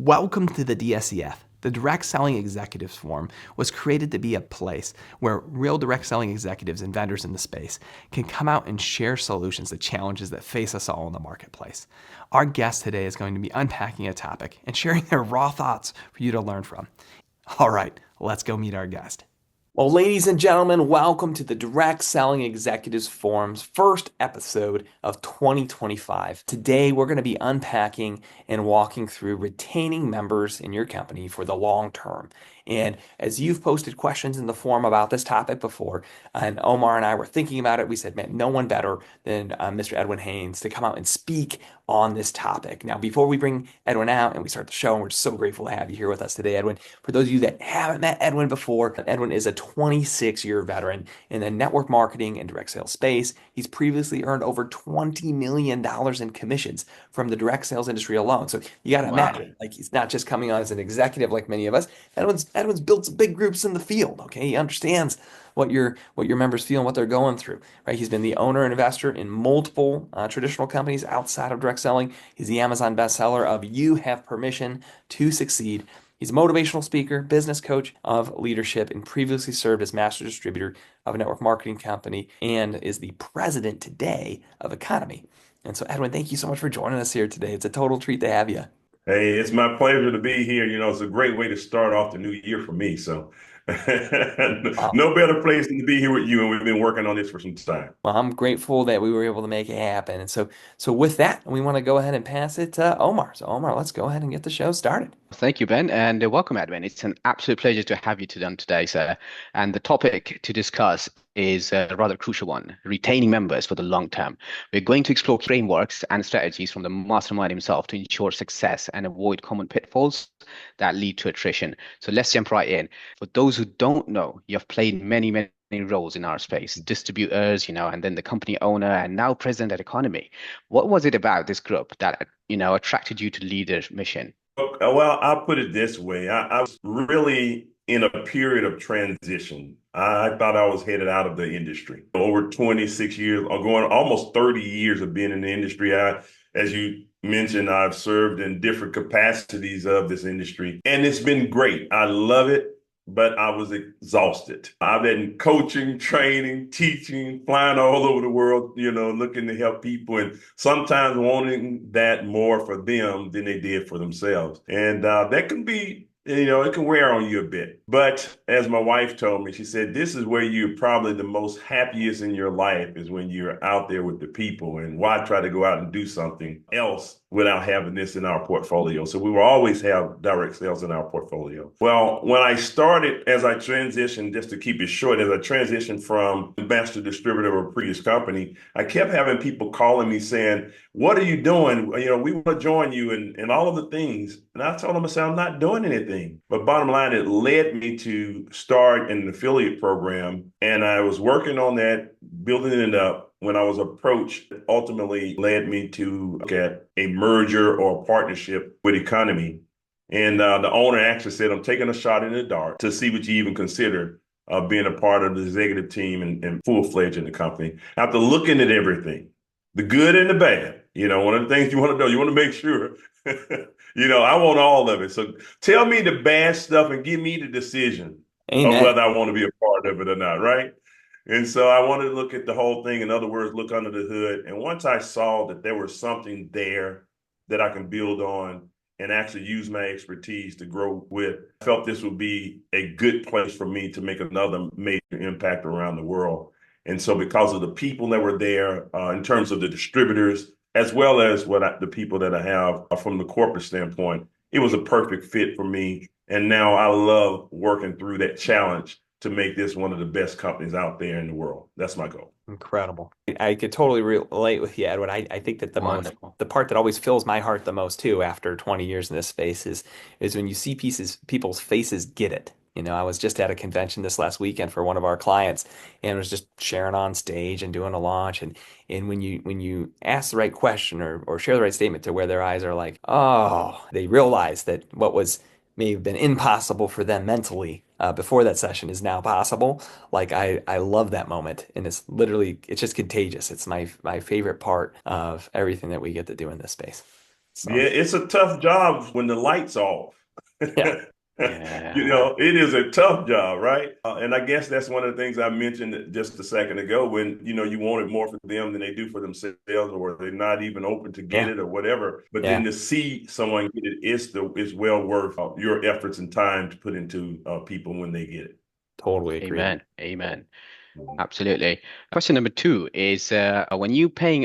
Welcome to the DSEF. The Direct Selling Executives Forum was created to be a place where real direct selling executives and vendors in the space can come out and share solutions to challenges that face us all in the marketplace. Our guest today is going to be unpacking a topic and sharing their raw thoughts for you to learn from. All right, let's go meet our guest. Well, ladies and gentlemen, welcome to the Direct Selling Executives Forum's first episode of 2025. Today, we're going to be unpacking and walking through retaining members in your company for the long term. And as you've posted questions in the forum about this topic before, and Omar and I were thinking about it, we said, man, no one better than Mr. Edwin Haynes to come out and speak on this topic. Now, before we bring Edwin out and we start the show, and we're so grateful to have you here with us today, Edwin. For those of you that haven't met Edwin before, Edwin is a 26-year veteran in the network marketing and direct sales space. He's previously earned over $20 million in commissions from the direct sales industry alone. So you got to imagine, like, he's not just coming on as an executive like many of us. Edwin's built some big groups in the field. Okay, he understands what your members feel and what they're going through. Right, he's been the owner and investor in multiple traditional companies outside of direct selling. He's the Amazon bestseller of "You Have Permission to Succeed." He's a motivational speaker, business coach of leadership, and previously served as master distributor of a network marketing company and is the president today of Economy. And so, Edwin, thank you so much for joining us here today. It's a total treat to have you. Hey, it's my pleasure to be here. It's a great way to start off the new year for me. So, Wow. no better place than to be here with you. And we've been working on this for some time. Well, I'm grateful that we were able to make it happen. And so with that, we want to go ahead and pass it to Omar. So, Omar, let's go ahead and get the show started. Thank you, Ben, and welcome, Edwin. It's an absolute pleasure to have you today, sir. And the topic to discuss is a rather crucial one, retaining members for the long term. We're going to explore frameworks and strategies from the mastermind himself to ensure success and avoid common pitfalls that lead to attrition. So let's jump right in. For those who don't know, you have played many roles in our space, distributors, and then the company owner, and now president at Economy. What was it about this group that, attracted you to lead their mission? Well, I'll put it this way. I was really in a period of transition. I thought I was headed out of the industry. Over 26 years, or going almost 30 years of being in the industry. As you mentioned, I've served in different capacities of this industry, and it's been great. I love it. But I was exhausted. I've been coaching, training, teaching, flying all over the world, looking to help people and sometimes wanting that more for them than they did for themselves. And that can be, it can wear on you a bit. But as my wife told me, she said, this is where you're probably the most happiest in your life is when you're out there with the people. And why try to go out and do something else without having this in our portfolio? So we will always have direct sales in our portfolio. Well, when I started, as I transitioned, just to keep it short, as I transitioned from the master distributor of a previous company, I kept having people calling me saying, what are you doing? We want to join you and all of the things. And I told them, I said, I'm not doing anything. But bottom line, it led me to start an affiliate program. And I was working on that, building it up. When I was approached, it ultimately led me to look at a merger or a partnership with Economy. And the owner actually said, I'm taking a shot in the dark to see what you even consider being a part of the executive team and full-fledged in the company. After looking at everything, the good and the bad, one of the things you want to know, you want to make sure, I want all of it. So tell me the bad stuff and give me the decision of Amen. whether I want to be a part of it or not, right? And so I wanted to look at the whole thing. In other words, look under the hood. And once I saw that there was something there that I can build on and actually use my expertise to grow with, I felt this would be a good place for me to make another major impact around the world. And so because of the people that were there, in terms of the distributors, as well as the people that I have from the corporate standpoint, it was a perfect fit for me. And now I love working through that challenge to make this one of the best companies out there in the world. That's my goal. Incredible. I could totally relate with you, Edward. I think that Wonderful. the part that always fills my heart the most too, after 20 years in this space, is when you see people's faces get it. I was just at a convention this last weekend for one of our clients and was just sharing on stage and doing a launch. And when you ask the right question or share the right statement to where their eyes are like, oh, they realize that what was may have been impossible for them mentally before that session is now possible. Like I love that moment, and it's just contagious. It's my favorite part of everything that we get to do in this space. Yeah, So it's a tough job when the lights off. yeah, Yeah. It is a tough job, right? And I guess that's one of the things I mentioned just a second ago when, you want it more for them than they do for themselves, or they're not even open to get yeah, it or whatever. But then yeah, to see someone get it is well worth your efforts and time to put into people when they get it. totally agree. Amen. Amen. Absolutely. Question number two is when you paying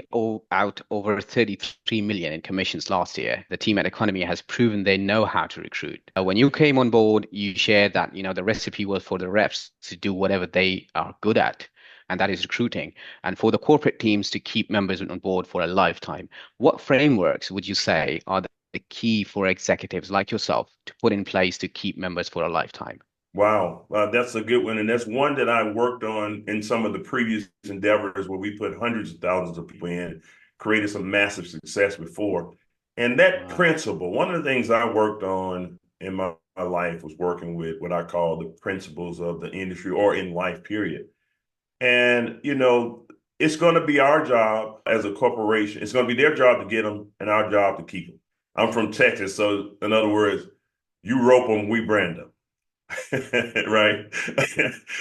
out over 33 million in commissions last year, the team at Economy has proven they know how to recruit. When you came on board, you shared that, the recipe was for the reps to do whatever they are good at, and that is recruiting, and for the corporate teams to keep members on board for a lifetime. What frameworks would you say are the key for executives like yourself to put in place to keep members for a lifetime? Wow, that's a good one. And that's one that I worked on in some of the previous endeavors where we put hundreds of thousands of people in, created some massive success before. And that Wow. principle, one of the things I worked on in my life was working with what I call the principles of the industry or in life, period. And, it's going to be our job as a corporation. It's going to be their job to get them and our job to keep them. I'm from Texas. So, in other words, you rope them, we brand them. Right.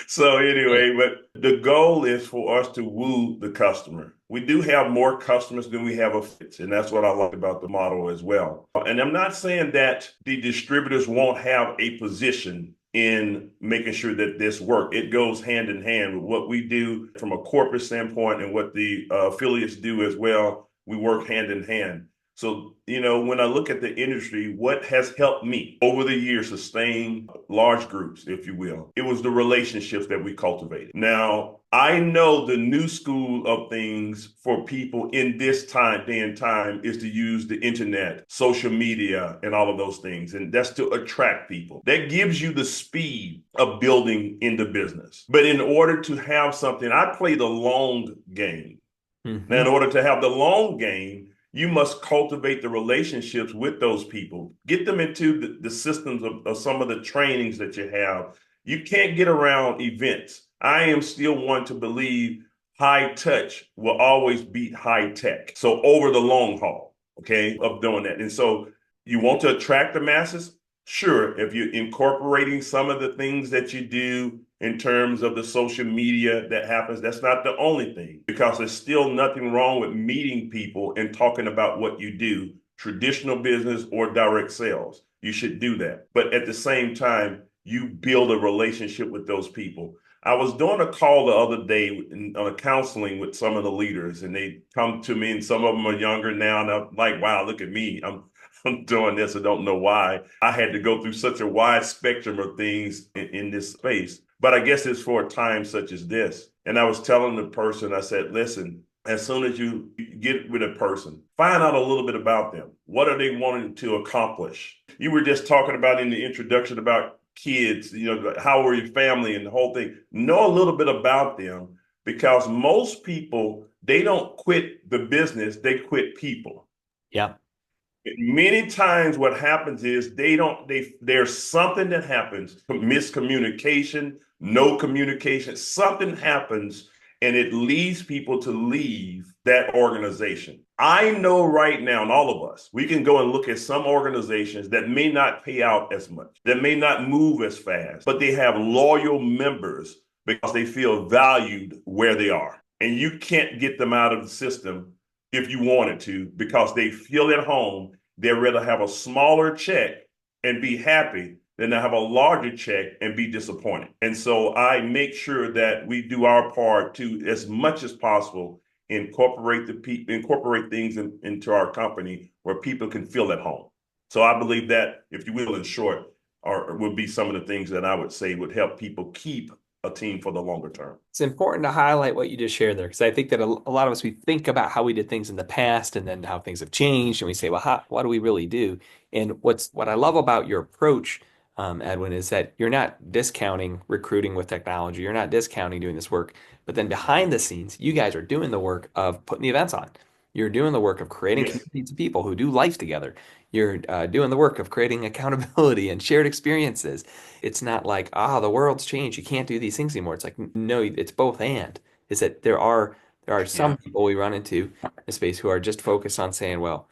So Brilliant. anyway, but the goal is for us to woo the customer. We do have more customers than we have a fits, and that's what I like about the model as well. And I'm not saying that the distributors won't have a position in making sure that this work. It goes hand in hand with what we do from a corporate standpoint and what the affiliates do as well. We work hand in hand. So, when I look at the industry, what has helped me over the years sustain large groups, if you will, it was the relationships that we cultivated. Now, I know the new school of things for people in this day and time is to use the internet, social media, and all of those things. And that's to attract people. That gives you the speed of building in the business. But in order to have something, I play the long game. Now, in Hmm. order to have the long game, you must cultivate the relationships with those people, get them into the systems of some of the trainings that you have. You can't get around events. I am still one to believe high touch will always beat high tech. So over the long haul, okay, of doing that. And so you want to attract the masses? Sure, if you're incorporating some of the things that you do in terms of the social media that happens, that's not the only thing because there's still nothing wrong with meeting people and talking about what you do, traditional business or direct sales. You should do that. But at the same time, you build a relationship with those people. I was doing a call the other day on a counseling with some of the leaders, and they come to me, and some of them are younger now, and I'm like, wow, look at me. I'm doing this. I don't know why I had to go through such a wide spectrum of things in this space. But I guess it's for a time such as this. And I was telling the person, I said, listen, as soon as you get with a person, find out a little bit about them. What are they wanting to accomplish? You were just talking about in the introduction about kids, how are your family and the whole thing. Know a little bit about them because most people, they don't quit the business, they quit people. Yep. Many times what happens is there's something that happens, miscommunication, no communication, something happens and it leads people to leave that organization. I know right now, and all of us, we can go and look at some organizations that may not pay out as much, that may not move as fast, but they have loyal members because they feel valued where they are. And you can't get them out of the system if you wanted to because they feel at home. They'd rather have a smaller check and be happy than to have a larger check and be disappointed. And so I make sure that we do our part to, as much as possible, incorporate things into our company where people can feel at home. So I believe that, if you will, in short, would be some of the things that I would say would help people keep a team for the longer term. It's important to highlight what you just shared there because I think that a lot of us, we think about how we did things in the past and then how things have changed, and we say, well, what do we really do? And what I love about your approach, Edwin, is that you're not discounting recruiting with technology. You're not discounting doing this work, but then behind the scenes, you guys are doing the work of putting the events on. You're doing the work of creating Yes. communities of people who do life together. You're doing the work of creating accountability and shared experiences. It's not like, the world's changed. You can't do these things anymore. It's like, no, it's both and. Is that there are some Yeah. people we run into in space who are just focused on saying, well,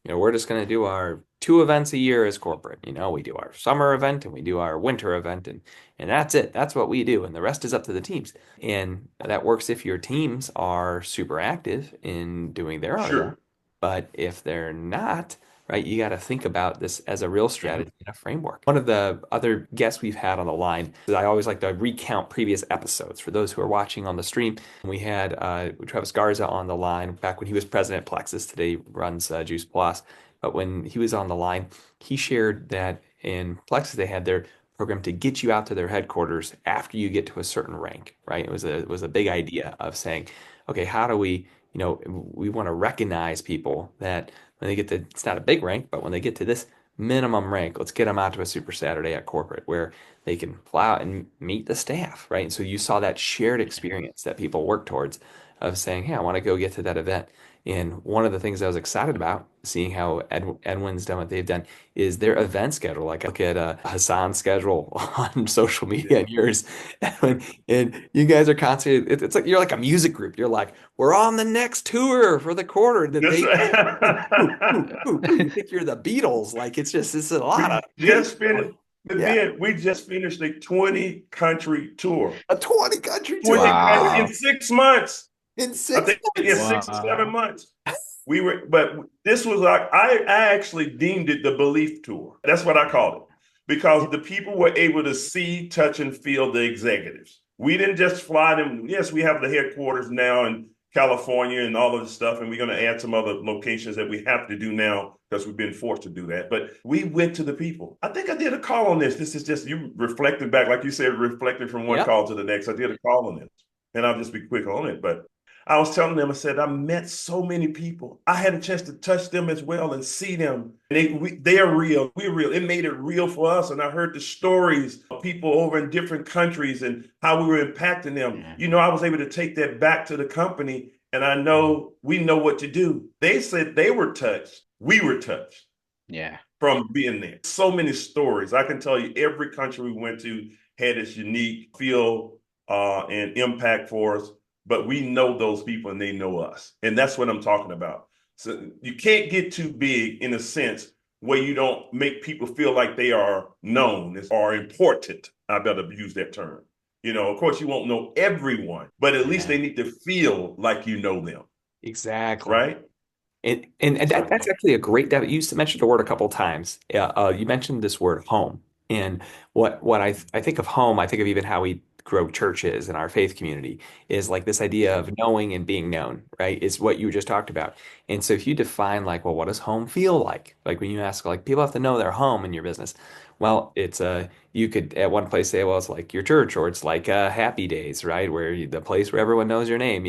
we're just going to do our 2 events a year as corporate. We do our summer event and we do our winter event, and that's it. That's what we do. And the rest is up to the teams. And that works if your teams are super active in doing their own event. Sure. But if they're not, right, you got to think about this as a real Mhm. strategy and a framework. One of the other guests we've had on the line is I always like to recount previous episodes for those who are watching on the stream. We had Travis Garza on the line back when he was president at Plexus. Today he runs Juice Plus. But when he was on the line, he shared that in Plexus they had their program to get you out to their headquarters after you get to a certain rank, right? It was a big idea of saying, okay, how do we want to recognize people that when they get to, it's not a big rank, but when they get to this minimum rank, let's get them out to a Super Saturday at corporate where they can fly out and meet the staff, right? And so you saw that shared experience that people work towards of saying, hey, I want to go get to that event. And one of the things I was excited about, seeing how Edwin's done what they've done, is their event schedule. Like I look at Hassan's schedule on social media and yours, Edwin, and you guys are constantly, it's like you're like a music group. You're like, we're on the next tour for the quarter. The That's date, right. you think you're the Beatles. Like it's a lot We of just things. finished, but Yeah, then we just finished a 20 country tour. a 20 country tour 20 Wow. in 6 months. in I six think it's months. 6 or 7 Wow. months. But this was like, I actually deemed it the belief tour. That's what I called it. Because the people were able to see, touch, and feel the executives. We didn't just fly them. Yes, we have the headquarters now in California and all of this stuff, and we're going to add some other locations that we have to do now because we've been forced to do that. But we went to the people. I think I did a call on this. This is just you reflecting back, like you said, reflecting from one Yep. call to the next. I did a call on this, and I'll just be quick on it. But I was telling them, I said, I met so many people. I had a chance to touch them as well and see them. And they are real. We're real. It made it real for us. And I heard the stories of people over in different countries and how we were impacting them. Yeah. I was able to take that back to the company. And I know we know what to do. They said they were touched. We were touched Yeah. from being there. So many stories. I can tell you every country we went to had its unique feel and impact for us. But we know those people and they know us. And that's what I'm talking about. So you can't get too big in a sense where you don't make people feel like they are known or important. I better use that term. Of course, you won't know everyone, but at least they Yeah. need to feel like you know them, Exactly. right? And So, that's actually a great you mentioned the word a couple times. You mentioned this word home. And what I think of home, I think of even how we grow churches in our faith community is like this idea of knowing and being known, right? Is what you just talked about. And so if you define like, well, what does home feel like? Like when you ask, like people have to know their home in your business. Well, it's you could at one place say, well, it's like your church, or it's like Happy Days, right? Where the place where everyone knows your name,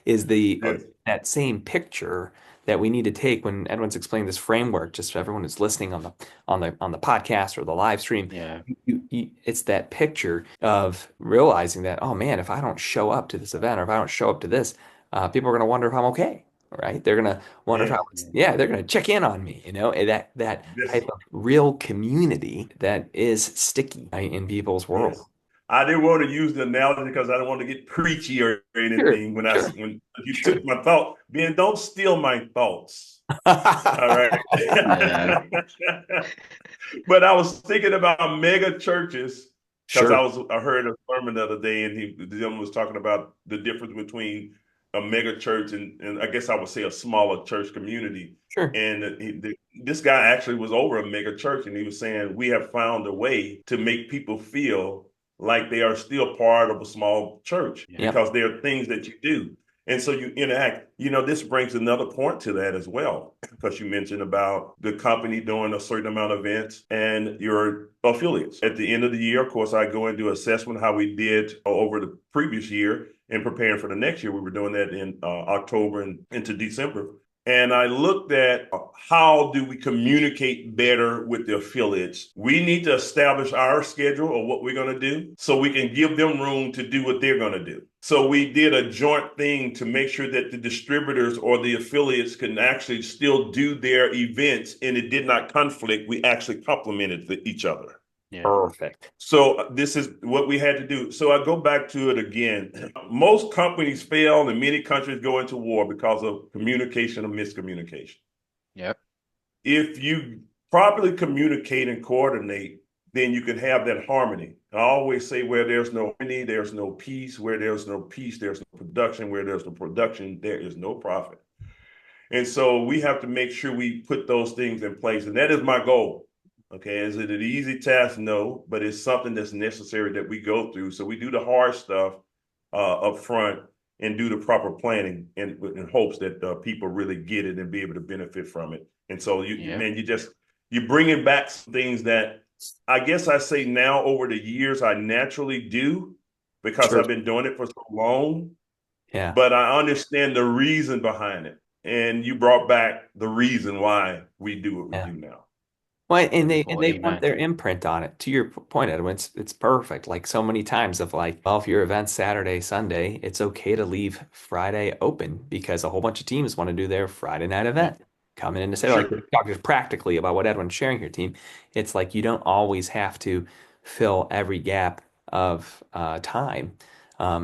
is the yes, that same picture that we need to take when Edwin's explaining this framework, just for everyone who's listening on the podcast or the live stream. Yeah. It's that picture of realizing that, oh man, if I don't show up to this event or if I don't show up to this, people are going to wonder if I'm okay, right? They're going to wonder if yes, yeah, they're going to check in on me, and that yes, type of real community that is sticky, right, in people's world. yes. I didn't want to use the analogy because I don't want to get preachy or Sure, anything sure, when you sure. took my thought. Ben, don't steal my thoughts. All right. Yeah. But I was thinking about mega churches because Sure, I heard a sermon the other day and the gentleman was talking about the difference between a mega church and I guess I would say a smaller church community. sure. And this guy actually was over a mega church and he was saying we have found a way to make people feel like they are still part of a small church Yeah. Yep. because there are things that you do. And so you interact. This brings another point to that as well, because you mentioned about the company doing a certain amount of events and your affiliates. At the end of the year, of course, I go and do assessment how we did over the previous year and preparing for the next year. We were doing that in October and into December. And I looked at how do we communicate better with the affiliates. We need to establish our schedule of what we're going to do so we can give them room to do what they're going to do. So we did a joint thing to make sure that the distributors or the affiliates can actually still do their events and it did not conflict. We actually complemented each other. Yeah. Perfect. So this is what we had to do. So I go back to it again. Most companies fail and many countries go into war because of communication or miscommunication. Yep. If you properly communicate and coordinate, then you can have that harmony. I always say where there's no harmony, there's no peace. Where there's no peace, there's no production. Where there's no production, there is no profit. And so we have to make sure we put those things in place. And that is my goal. Okay. Is it an easy task? No, but it's something that's necessary that we go through. So we do the hard stuff up front and do the proper planning in hopes that people really get it and be able to benefit from it. And so you're bringing back some things that I guess I say now over the years I naturally do because Sure. I've been doing it for so long. Yeah. But I understand the reason behind it. And you brought back the reason why we do what we Yeah. do now. Well, and Wonderful. they want Amen. their imprint on it. To your point, Edwin, it's perfect. Like so many times of like, well, if your event's Saturday, Sunday, it's okay to leave Friday open because a whole bunch of teams want to do their Friday night Yeah, event. Coming in to say, like, sure. we're talking practically about what Edwin's sharing here, team. It's like you don't always have to fill every gap of time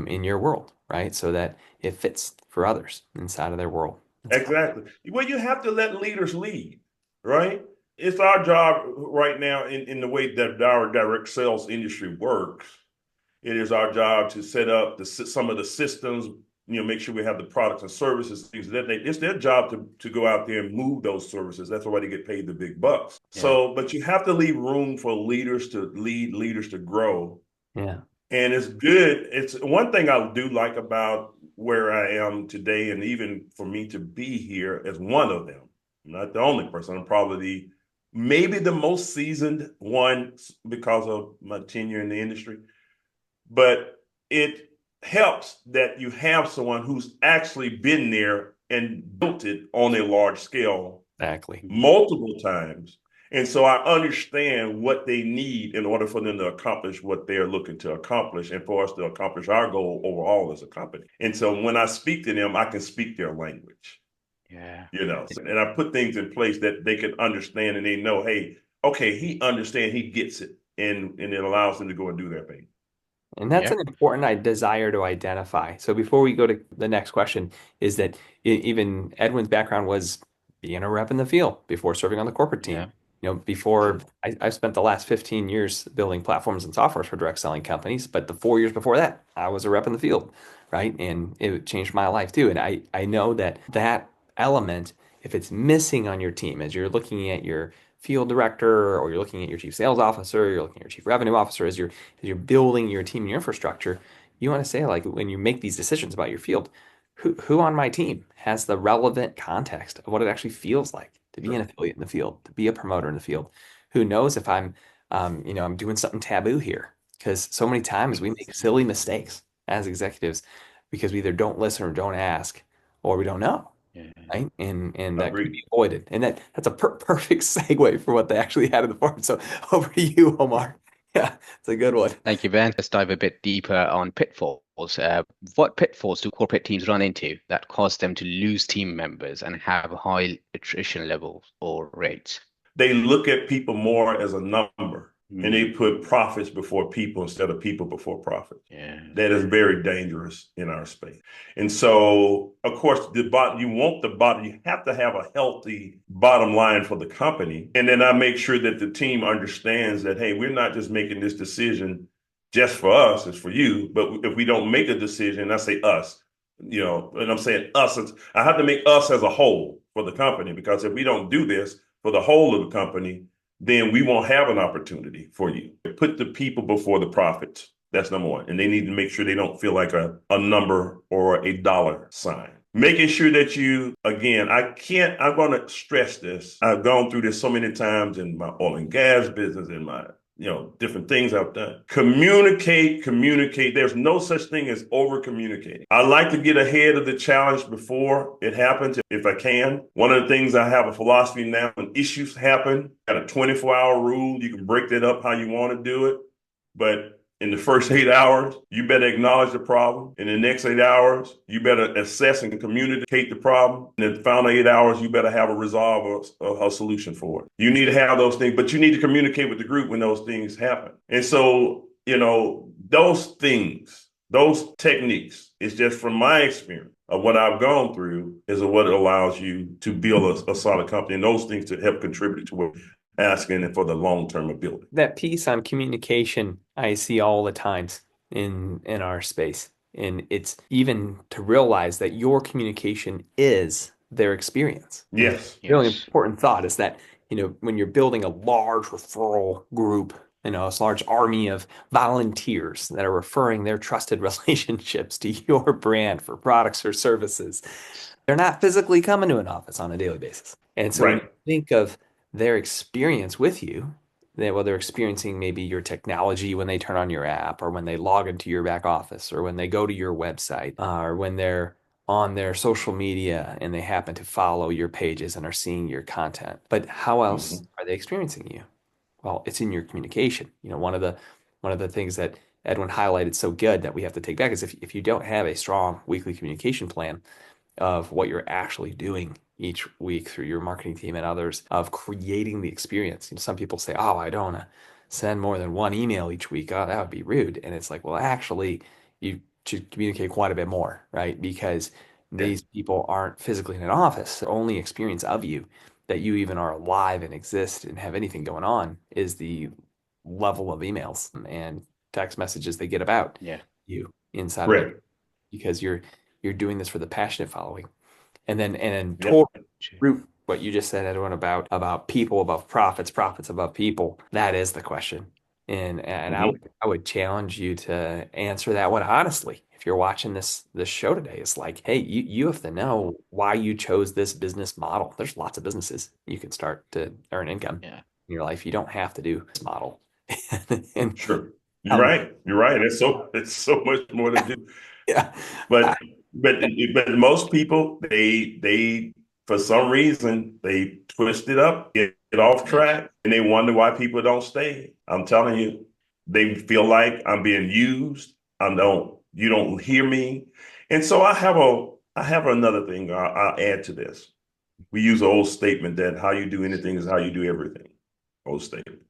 in your world, right? So that it fits for others inside of their world. It's fun. Exactly. Well, you have to let leaders lead, right? It's our job right now in the way that our direct sales industry works. It is our job to set up some of the systems, make sure we have the products and services, things that it's their job to go out there and move those services. That's why they get paid the big bucks. Yeah. So, but you have to leave room for leaders to lead, leaders to grow. Yeah. And it's good. It's one thing I do like about where I am today, and even for me to be here as one of them, I'm not the only person. I'm probably maybe the most seasoned one because of my tenure in the industry. But it helps that you have someone who's actually been there and built it on a large scale Exactly. multiple times. And so I understand what they need in order for them to accomplish what they're looking to accomplish and for us to accomplish our goal overall as a company. And so when I speak to them, I can speak their language, Yeah. and I put things in place that they can understand and they know, hey, okay, he understands, he gets it. And it allows them to go and do their thing. And that's Yeah. an important desire to identify. So before we go to the next question, is that even Edwin's background was being a rep in the field before serving on the corporate team. Yeah. Before I spent the last 15 years building platforms and softwares for direct selling companies, but the 4 years before that, I was a rep in the field, right? And it changed my life too. And I know that element, if it's missing on your team, as you're looking at your field director or you're looking at your chief sales officer, you're looking at your chief revenue officer, as you're building your team and your infrastructure, you want to say like when you make these decisions about your field, who on my team has the relevant context of what it actually feels like to be an Sure. affiliate in the field, to be a promoter in the field? Who knows if I'm doing something taboo here? Because so many times we make silly mistakes as executives because we either don't listen or don't ask, or we don't know, Yeah. right? And that could Agreed. be avoided. And that's a perfect segue for what they actually had in the forum. So over to you, Omar. Yeah, it's a good one. Thank you, Ben. Let's dive a bit deeper on pitfalls. What pitfalls do corporate teams run into that cause them to lose team members and have high attrition levels or rates? They look at people more as a number and they Mm, put profits before people instead of people before profits. yeah. That is very dangerous in our space. And so, of course, you want the bottom, you have to have a healthy bottom line for the company. And then I make sure that the team understands that, hey, we're not just making this decision just for us, it's for you. But if we don't make a decision, I say us, and I'm saying us, I have to make us as a whole for the company, because if we don't do this for the whole of the company, then we won't have an opportunity for you. Put the people before the profits. That's number one. And they need to make sure they don't feel like a number or a dollar sign. Making sure that I'm going to stress this. I've gone through this so many times in my oil and gas business, in my different things I've done. Communicate, communicate. There's no such thing as over communicating. I like to get ahead of the challenge before it happens if I can. One of the things I have a philosophy now, when issues happen, got a 24-hour rule. You can break that up how you want to do it. But in the first 8 hours, you better acknowledge the problem. In the next 8 hours, you better assess and communicate the problem. In the final 8 hours, you better have a resolve a solution for it. You need to have those things, but you need to communicate with the group when those things happen. And so, those things, those techniques, it's just from my experience. of what I've gone through is what allows you to build a solid company, and those things to help contribute to what you're asking and for the long-term ability. That piece on communication I see all the times in our space. And it's even to realize that your communication is their experience. And Yes. really Yes. important thought is that, when you're building a large referral group, a large army of volunteers that are referring their trusted relationships to your brand for products or services, they're not physically coming to an office on a daily basis. And so when you Right. think of their experience with you, they're experiencing maybe your technology when they turn on your app, or when they log into your back office, or when they go to your website, or when they're on their social media and they happen to follow your pages and are seeing your content. But how else Mhm. are they experiencing you? Well, it's in your communication. One of the things that Edwin highlighted so good that we have to take back is if you don't have a strong weekly communication plan of what you're actually doing each week through your marketing team and others, of creating the experience. Some people say, "Oh, I don't want to send more than one email each week. Oh, that would be rude." And it's like, well, actually, you should communicate quite a bit more, right? Because Yeah. these people aren't physically in an office. The only experience of you, that you even are alive and exist and have anything going on, is the level of emails and text messages they get about Yeah. you inside of the, Correct. because you're doing this for the passionate following. And Yep. total root what you just said, Edwin, about people above profits, profits above people. That is the question. And I Mhm. would I would challenge you to answer that one honestly. If you're watching this show today, it's like, hey, you have to know why you chose this business model. There's lots of businesses you can start to earn income Yeah. in your life. You don't have to do this model. And Sure. You're um, right. You're right. It's so much more to do. yeah, But but but most people, they for some reason they twist it up, get off Yes. track, and they wonder why people don't stay. I'm telling you, they feel like I'm being used. You don't hear me. And so I have another thing I'll add to this. We use an old statement that how you do anything is how you do everything. Old statement.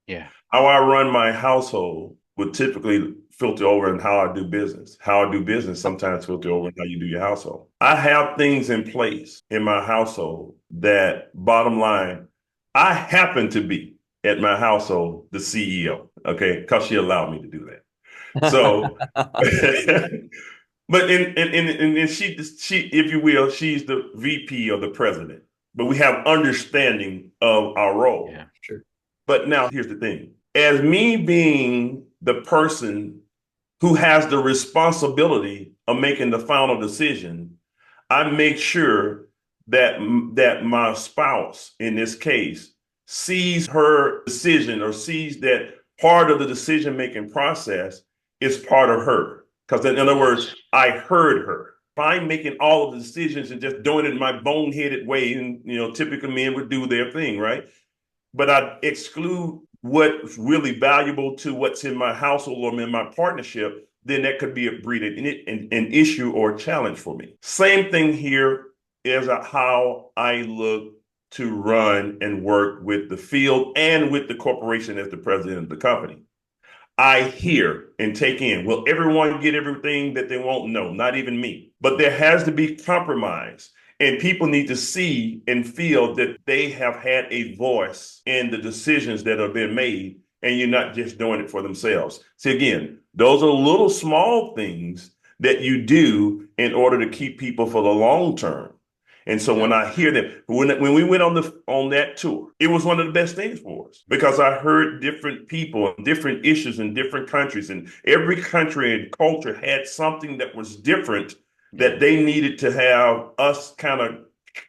Yeah. How I run my household would typically filter over in how I do business. How I do business sometimes filter over in how you do your household. I have things in place in my household that, bottom line, I happen to be at my household the CEO, okay, because she allowed me to do that. So, but and she, if you will, she's the VP or the president. But we have understanding of our role. Yeah. sure. But now here's the thing. As me being the person who has the responsibility of making the final decision, I make sure that my spouse in this case sees her decision, or sees that part of the decision making process is part of her. Because in other words, Yes. I heard her. If I'm making all of the decisions and just doing it in my boneheaded way, and typically men would do their thing, right? But I exclude what's really valuable to what's in my household or in my partnership, then that could be a breed an issue or a challenge for me. Same thing here is how I look to run and work with the field and with the corporation as the president of the company. I hear and take in. Will everyone get everything that they want? No, not even me. But there has to be compromise. And people need to see and feel that they have had a voice in the decisions that have been made, and you're not just doing it for themselves. See, again, those are little small things that you do in order to keep people for the long term. And so Yeah. when I hear them, when we went on that tour, it was one of the best things for us because I heard different people, different issues in different countries, and every country and culture had something that was different that Yeah. they needed to have us kind of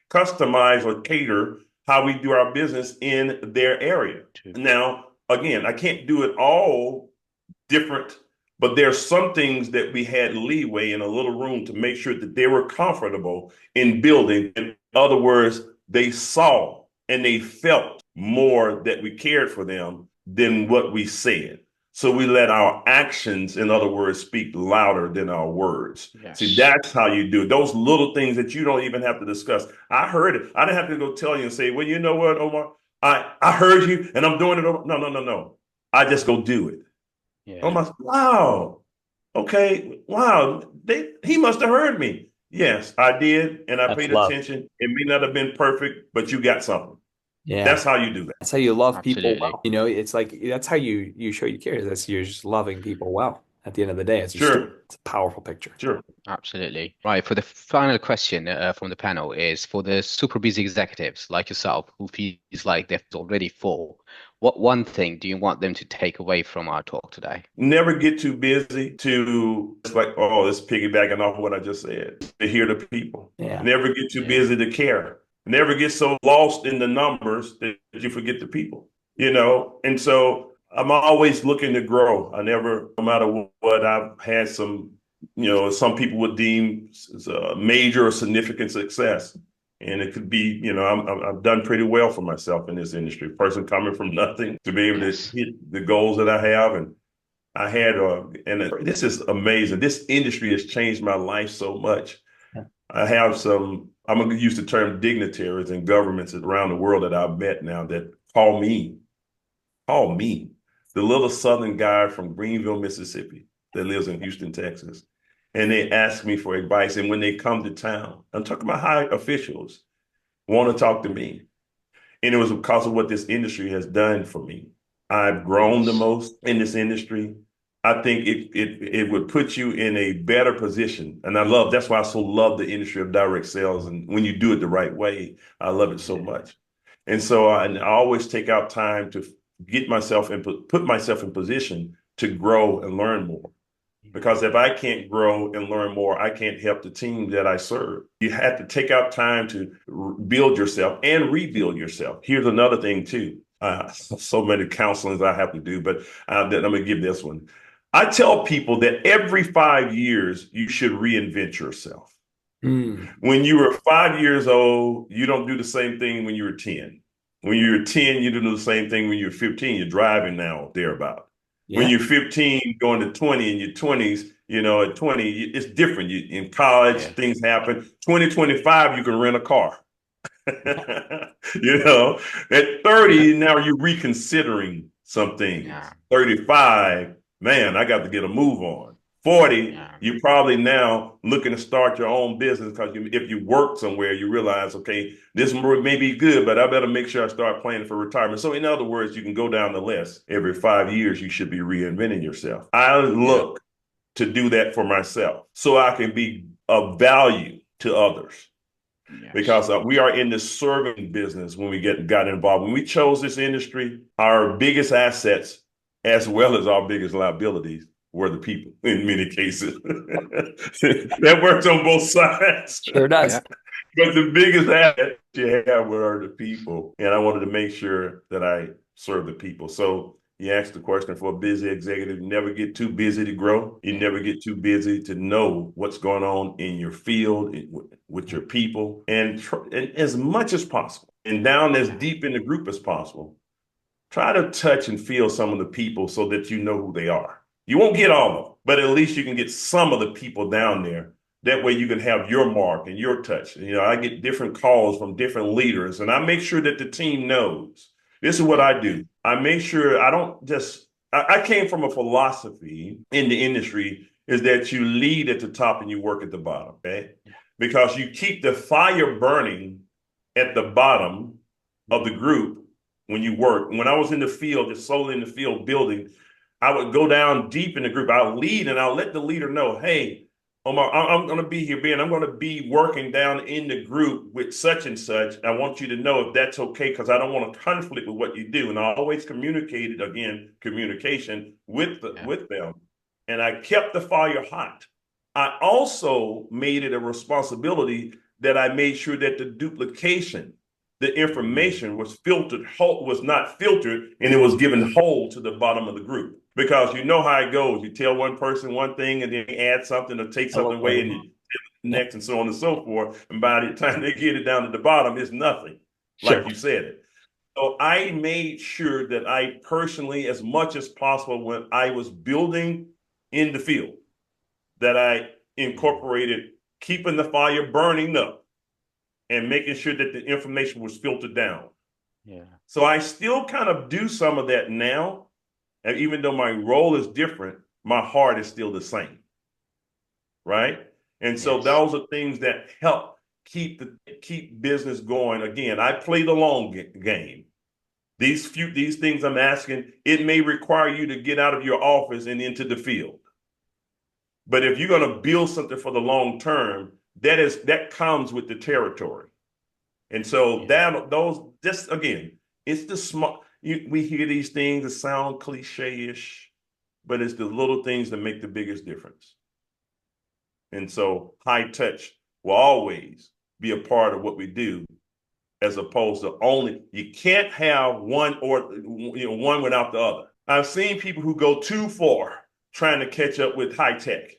customize or cater how we do our business in their area. True. Now, again, I can't do it all different, but there's some things that we had leeway and a little room to make sure that they were comfortable in building. In other words, they saw and they felt more that we cared for them than what we said. So we let our actions, in other words, speak louder than our words. See, Yes. that's how you do it. Those little things that you don't even have to discuss. I heard it. I didn't have to go tell you and say, well, you know what, Omar? I heard you and I'm doing it. No, no, no, no. I just go do it. Oh Yeah. my, wow. Okay. Wow. He must have heard me. Yes, I did, and I That's paid love. attention. It may not have been perfect, but you got something. Yeah. That's how you do that. That's how you love people Absolutely. well. You know, it's like that's how you show you care. That's you're just loving people well. At the end of the day, it's just Sure, it's a powerful picture. sure. Absolutely. Right. For the final question from the panel is for the super busy executives like yourself who feels like they're already full, what one thing do you want them to take away from our talk today? Never get too busy to, it's like, oh, it's piggybacking off what I just said, to hear the people. Yeah. Never get too Yeah. busy to care. Never get so lost in the numbers that you forget the people, you know? And so I'm always looking to grow. I never, no matter what, I've had some, you know, some people would deem as a major or significant success. And it could be, you know, I've done pretty well for myself in this industry. Person coming from nothing to be able to Yes. hit the goals that I have. And I had, this is amazing. This industry has changed my life so much. Yeah. I have some, I'm going to use the term dignitaries and governments around the world that I've met now that call me, the little Southern guy from Greenville, Mississippi, that lives in Houston, Texas. And they ask me for advice. And when they come to town, I'm talking about high officials, want to talk to me. And it was because of what this industry has done for me. I've grown the Yes. most in this industry. I think it would put you in a better position. And that's why I so love the industry of direct sales. And when you do it the right way, I love it so Yeah. much. And so I always take out time to get myself and put myself in position to grow and learn more. Because if I can't grow and learn more, I can't help the team that I serve. You have to take out time to build yourself and rebuild yourself. Here's another thing too. So many counselings I have to do, but I'm going to give this one. I tell people that every 5 years, you should reinvent yourself. Mm. When you were 5 years old, you don't do the same thing when you were 10. When you're 10, you do the same thing when you're 15. You're driving now, thereabout. When Yeah. you're 15, going to 20 in your 20s, you know, at 20, it's different. In college, Yeah. things happen. 2025, you can rent a car. You know, at 30, now you're reconsidering some Yeah. things. 35, man, I got to get a move on. 40, Yeah. you're probably now looking to start your own business because if you work somewhere, you realize, okay, this may be good, but I better make sure I start planning for retirement. So in other words, you can go down the list. Every 5 years, you should be reinventing yourself. I Yeah. look to do that for myself so I can be of value to others Yes. because we are in the serving business when we got involved. When we chose this industry, our biggest assets, as well as our biggest liabilities, were the people in many cases. That works on both sides. Sure does. Yeah. But the biggest asset you have were the people. And I wanted to make sure that I serve the people. So you asked the question for a busy executive, never get too busy to grow. You Yeah. never get too busy to know what's going on in your field with your people and as much as possible and down as Yeah. deep in the group as possible. Try to touch and feel some of the people so that you know who they are. You won't get all of them, but at least you can get some of the people down there. That way you can have your mark and your touch. You know, I get different calls from different leaders, and I make sure that the team knows. This is what Yeah. I do. I make sure I don't just, I came from a philosophy in the industry is that you lead at the top and you work at the bottom, okay? Yeah. Because you keep the fire burning at the bottom of the group when you work. When I was in the field, just solely in the field building, I would go down deep in the group. I'll lead and I'll let the leader know, hey, Omar, I'm going to be here, Ben. I'm going to be working down in the group with such and such. I want you to know if that's okay because I don't want to conflict with what you do. And I always communicated, again, communication with Yeah. them. And I kept the fire hot. I also made it a responsibility that I made sure that the duplication, the information was filtered, was not filtered, and it was given whole to the bottom of the group. Because you know how it goes. You tell one person one thing and then you add something or take something away and you next and so on and so forth. And by the time they get it down to the bottom, it's nothing, Sure. like you said it. So I made sure that I personally, as much as possible, when I was building in the field, that I incorporated keeping the fire burning up and making sure that the information was filtered down. Yeah. So I still kind of do some of that now. And even though my role is different, my heart is still the same. Right? And so Yes. those are things that help keep business going. Again, I play the long game. These things I'm asking, it may require you to get out of your office and into the field. But if you're going to build something for the long term, that comes with the territory. And so Yeah. those just again, it's the small. We hear these things that sound cliche-ish, but it's the little things that make the biggest difference. And so high touch will always be a part of what we do, as opposed to only you can't have one or one without the other. I've seen people who go too far trying to catch up with high tech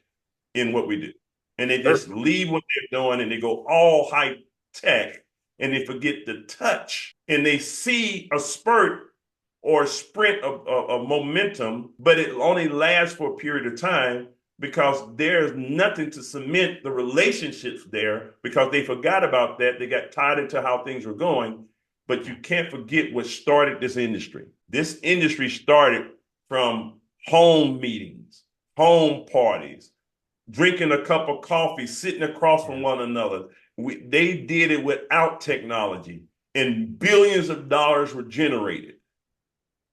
in what we do. And they Sure. just leave what they're doing and they go all high tech and they forget the touch and they see a spurt or a sprint of momentum, but it only lasts for a period of time because there's nothing to cement the relationships there because they forgot about that. They got tied into how things were going. But you can't forget what started this industry. This industry started from home meetings, home parties, drinking a cup of coffee, sitting across from one another. They did it without technology, and billions of dollars were generated.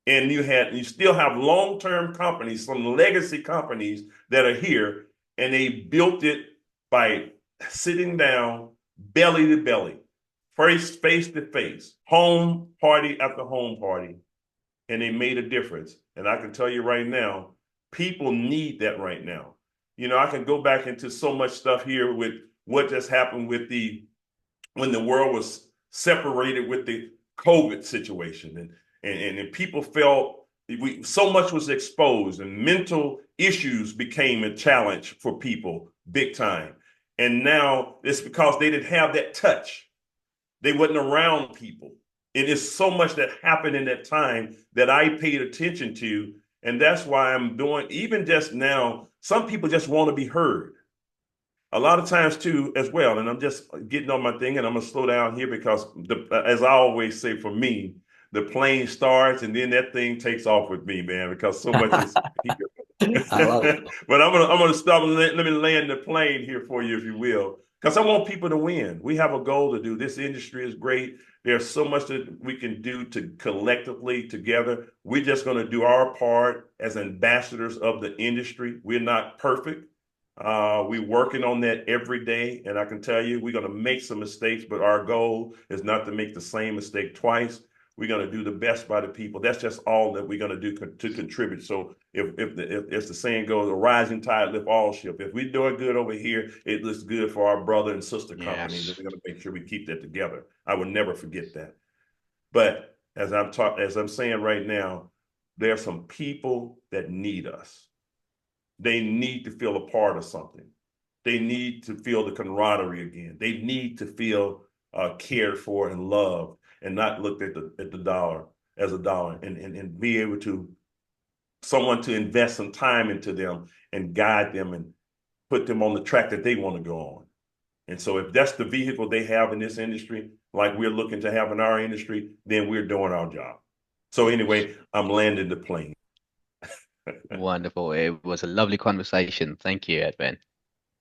And you still have long-term companies, some legacy companies that are here, and they built it by sitting down, belly to belly, face to face, home party after home party, and they made a difference. And I can tell you right now, people need that right now. I can go back into so much stuff here with what just happened with when the world was separated with the COVID situation, and people felt so much was exposed, and mental issues became a challenge for people big time. And now it's because they didn't have that touch. They wasn't around people. It is so much that happened in that time that I paid attention to. And that's why I'm doing, even just now, some people just want to be heard. A lot of times too, as well, and I'm just getting on my thing and I'm gonna slow down here because as I always say, for me, the plane starts and then that thing takes off with me, man, because so much is here. I love it. But I'm gonna stop and let me land the plane here for you, if you will, because I want people to win. We have a goal to do. This industry is great. There's so much that we can do to collectively together. We're just gonna do our part as ambassadors of the industry. We're not perfect. We're working on that every day, and I can tell you we're going to make some mistakes, but our goal is not to make the same mistake twice. We're going to do the best by the people. That's just all that we're going to do to contribute. So if the saying goes, a rising tide lift all ships. If we're doing good over here, it looks good for our brother and sister companies, and Yes. we're going to make sure we keep that together. I will never forget that. But as I'm saying right now, there are some people that need us. They need to feel a part of something. They need to feel the camaraderie again. They need to feel cared for and loved, and not looked at the dollar as a dollar, and be able to someone to invest some time into them and guide them and put them on the track that they want to go on. And so if that's the vehicle they have in this industry, like we're looking to have in our industry, then we're doing our job. So anyway, I'm landing the plane. Wonderful. It was a lovely conversation. Thank you, Edwin.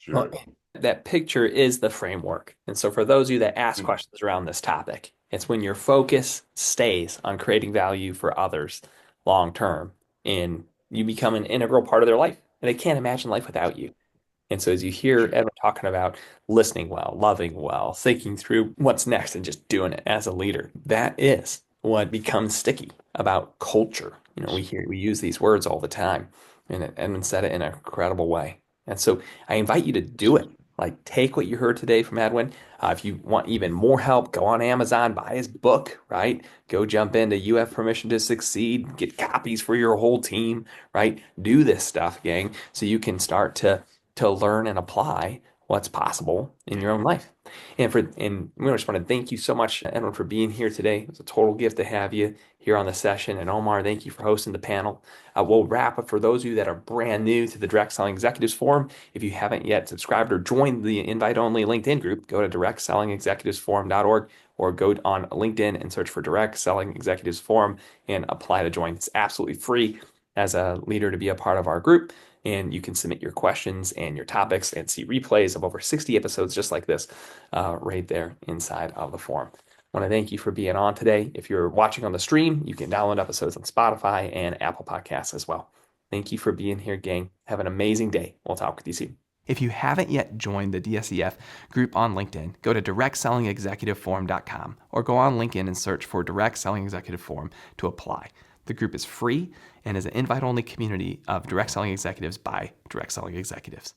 Well, Sure. that picture is the framework. And so for those of you that ask questions around this topic, it's when your focus stays on creating value for others long term and you become an integral part of their life. And they can't imagine life without you. And so as you hear Sure. Evan talking about listening well, loving well, thinking through what's next and just doing it as a leader, that is what becomes sticky about culture. We use these words all the time, and Edmund said it in a credible way. And so I invite you to do it. Like take what you heard today from Edwin. If you want even more help, go on Amazon, buy his book, right? Go jump into You Have Permission to Succeed, get copies for your whole team, right? Do this stuff, gang, so you can start to learn and apply what's possible in your own life. And we just want to thank you so much, Edwin, for being here today. It was a total gift to have you here on the session. And Omar, thank you for hosting the panel. We'll wrap up for those of you that are brand new to the Direct Selling Executives Forum. If you haven't yet subscribed or joined the invite-only LinkedIn group, go to directSellingExecutivesForum.org or go on LinkedIn and search for Direct Selling Executives Forum and apply to join. It's absolutely free as a leader to be a part of our group. and you can submit your questions and your topics and see replays of over 60 episodes just like this right there inside of the forum. I want to thank you for being on today. If you're watching on the stream, you can download episodes on Spotify and Apple Podcasts as well. Thank you for being here, gang. Have an amazing day. We'll talk with you soon. If you haven't yet joined the DSEF group on LinkedIn, go to directSellingExecutiveForum.com or go on LinkedIn and search for Direct Selling Executive Forum to apply. The group is free and is an invite-only community of direct selling executives by direct selling executives.